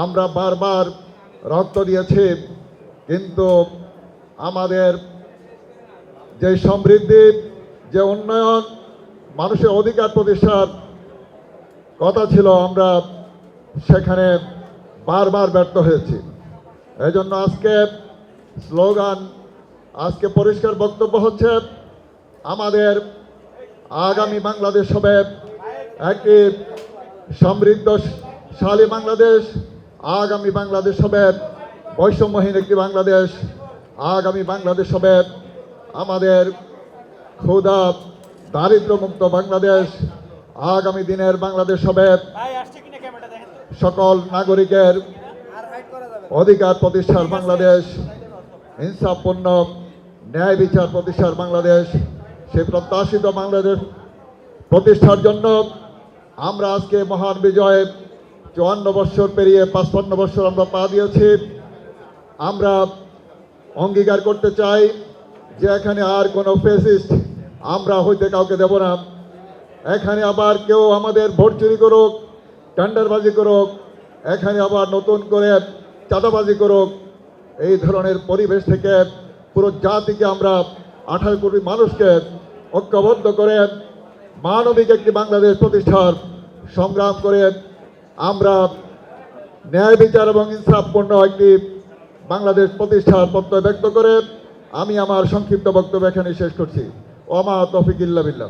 আমরা বারবার রক্ত দিয়েছি, কিন্তু আমাদের যে সমৃদ্ধি, যে উন্নয়ন, মানুষের অধিকার প্রতিষ্ঠার কথা ছিল, আমরা সেখানে বারবার ব্যর্থ হয়েছি। এই জন্য আজকে স্লোগান, আজকে পরিষ্কার বক্তব্য হচ্ছে, আমাদের আগামী বাংলাদেশ হবে একটি সমৃদ্ধশালী বাংলাদেশ। আগামী বাংলাদেশ হবে বৈষম্যহীন একটি বাংলাদেশ। আগামী বাংলাদেশ হবে আমাদের ক্ষুধা দারিদ্র্যমুক্ত বাংলাদেশ। আগামী দিনের বাংলাদেশ হবে সকল নাগরিকের অধিকার প্রতিষ্ঠার বাংলাদেশ, ইনসাফপূর্ণ ন্যায় বিচার প্রতিষ্ঠার বাংলাদেশ। সেই প্রত্যাশিত বাংলাদেশ প্রতিষ্ঠার জন্য আমরা আজকে মহান বিজয়ে 54 বৎসর পেরিয়ে 55 বৎসর আমরা পা দিয়েছি। আমরা অঙ্গীকার করতে চাই যে এখানে আর কোনো ফেসিস্ট আমরা হইতে কাউকে দেব না। এখানে আবার কেউ আমাদের ভোট চুরি করুক, টেন্ডারবাজি করুক, এখানে আবার নতুন করে চাঁদাবাজি করুক, এই ধরনের পরিবেশ থেকে পুরো জাতিকে আমরা 18 কোটি মানুষকে ঐক্যবদ্ধ করে মানবিক একটি বাংলাদেশ প্রতিষ্ঠার সংগ্রাম করে আমরা ন্যায় বিচার এবং ইনসাফপূর্ণ একটি বাংলাদেশ প্রতিষ্ঠার প্রত্যয় ব্যক্ত করে আমি আমার সংক্ষিপ্ত বক্তব্য এখানে শেষ করছি। ওমা তৌফিক ইল্লা বিল্লাহ।